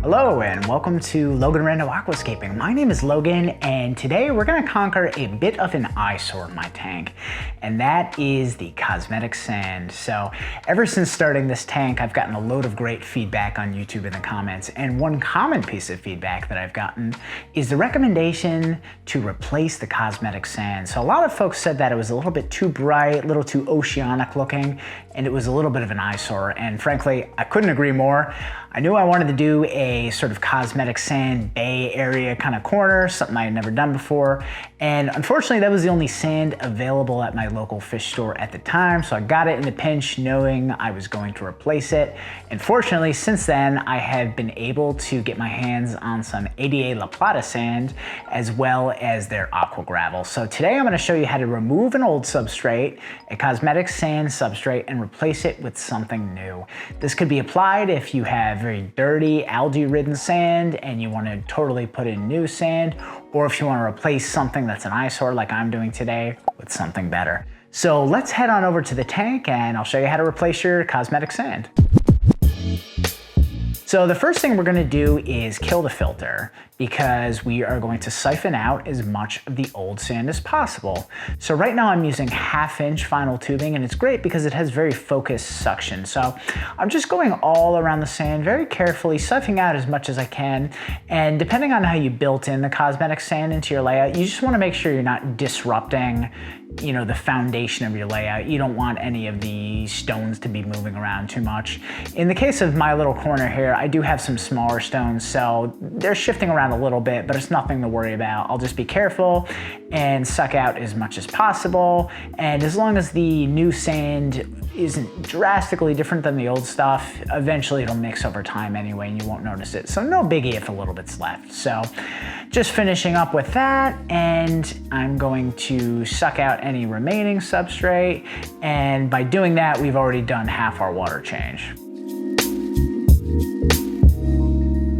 Hello and welcome to Logan Rando Aquascaping. My name is Logan and today we're going to conquer a bit of an eyesore in my tank, and that is the cosmetic sand. So ever since starting this tank, I've gotten a load of great feedback on YouTube in the comments, and one common piece of feedback that I've gotten is the recommendation to replace the cosmetic sand. So a lot of folks said that it was a little bit too bright, a little too oceanic looking, and it was a little bit of an eyesore, and frankly, I couldn't agree more. I knew I wanted to do a sort of cosmetic sand bay area kind of corner, something I had never done before. And unfortunately, that was the only sand available at my local fish store at the time. So I got it in a pinch knowing I was going to replace it. And fortunately, since then, I have been able to get my hands on some ADA Plata sand as well as their Aqua gravel. So today I'm going to show you how to remove an old substrate, a cosmetic sand substrate, and replace it with something new. This could be applied if you have very dirty algae-ridden sand and you want to totally put in new sand, or if you want to replace something that's an eyesore like I'm doing today with something better. So let's head on over to the tank and I'll show you how to replace your cosmetic sand. So the first thing we're going to do is kill the filter, because we are going to siphon out as much of the old sand as possible. So right now I'm using 1/2" vinyl tubing, and it's great because it has very focused suction. So I'm just going all around the sand very carefully, siphoning out as much as I can. And depending on how you built in the cosmetic sand into your layout, you just want to make sure you're not disrupting the foundation of your layout. You don't want any of the stones to be moving around too much. In the case of my little corner here, I do have some smaller stones, so they're shifting around a little bit, but it's nothing to worry about. I'll just be careful and suck out as much as possible. And as long as the new sand isn't drastically different than the old stuff, eventually it'll mix over time anyway and you won't notice it. So no biggie if a little bit's left. So just finishing up with that, and I'm going to suck out any remaining substrate. And by doing that, we've already done half our water change.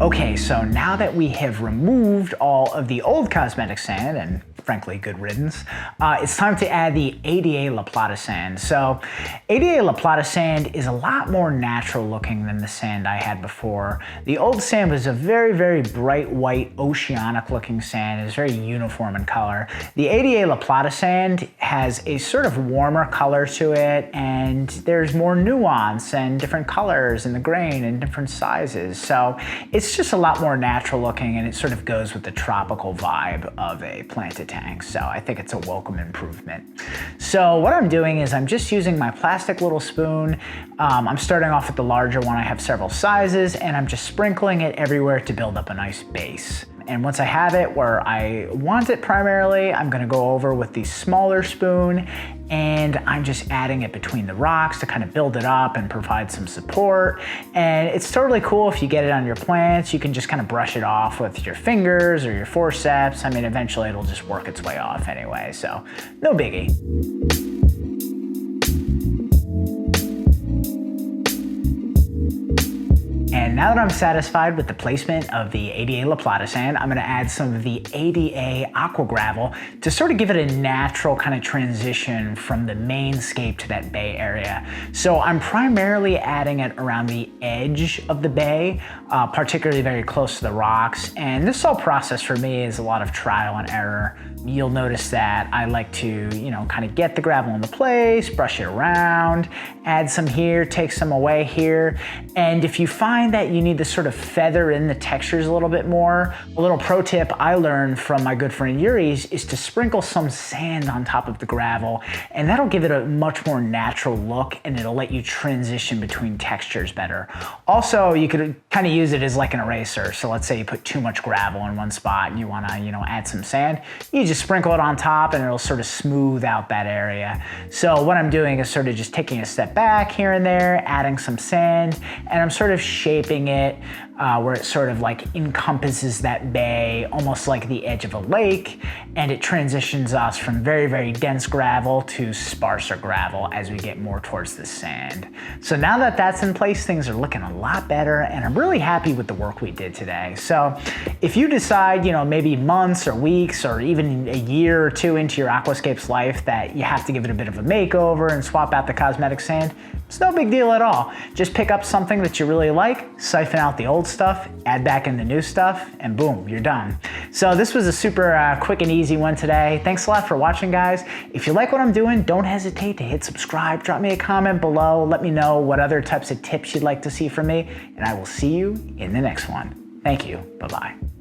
Okay, so now that we have removed all of the old cosmetic sand, and frankly, good riddance, it's time to add the ADA La Plata sand. So ADA La Plata sand is a lot more natural looking than the sand I had before. The old sand was a very, very bright white, oceanic looking sand. It's very uniform in color. The ADA La Plata sand has a sort of warmer color to it, and there's more nuance and different colors in the grain and different sizes. So it's just a lot more natural looking, and it sort of goes with the tropical vibe of a planted tank. So I think it's a welcome improvement. So what I'm doing is I'm just using my plastic little spoon. I'm starting off with the larger one. I have several sizes, and I'm just sprinkling it everywhere to build up a nice base. And once I have it where I want it primarily, I'm gonna go over with the smaller spoon, and I'm just adding it between the rocks to kind of build it up and provide some support. And it's totally cool if you get it on your plants. You can just kind of brush it off with your fingers or your forceps. I mean, eventually it'll just work its way off anyway, so no biggie. And now that I'm satisfied with the placement of the ADA La Plata sand, I'm gonna add some of the ADA Aqua gravel to sort of give it a natural kind of transition from the mainscape to that bay area. So I'm primarily adding it around the edge of the bay, particularly very close to the rocks. And this whole process for me is a lot of trial and error. You'll notice that I like to, kind of get the gravel into place, brush it around, add some here, take some away here. And if you find that you need to sort of feather in the textures a little bit more, a little pro tip I learned from my good friend Yuri's is to sprinkle some sand on top of the gravel, and that'll give it a much more natural look, and it'll let you transition between textures better. Also, you could kind of use it as like an eraser. So let's say you put too much gravel in one spot and you want to, add some sand. You just sprinkle it on top and it'll sort of smooth out that area. So what I'm doing is sort of just taking a step back here and there, adding some sand, and I'm sort of shaping it where it sort of like encompasses that bay, almost like the edge of a lake, and it transitions us from very, very dense gravel to sparser gravel as we get more towards the sand. So now that that's in place, things are looking a lot better, and I'm really happy with the work we did today. So if you decide, maybe months or weeks or even a year or two into your aquascape's life that you have to give it a bit of a makeover and swap out the cosmetic sand, It's no big deal at all. Just pick up something that you really like, siphon out the old stuff, add back in the new stuff, and boom, you're done. So this was a super quick and easy one today. Thanks a lot for watching, guys. If you like what I'm doing, don't hesitate to hit subscribe. Drop me a comment below. Let me know what other types of tips you'd like to see from me, and I will see you in the next one. Thank you. Bye-bye.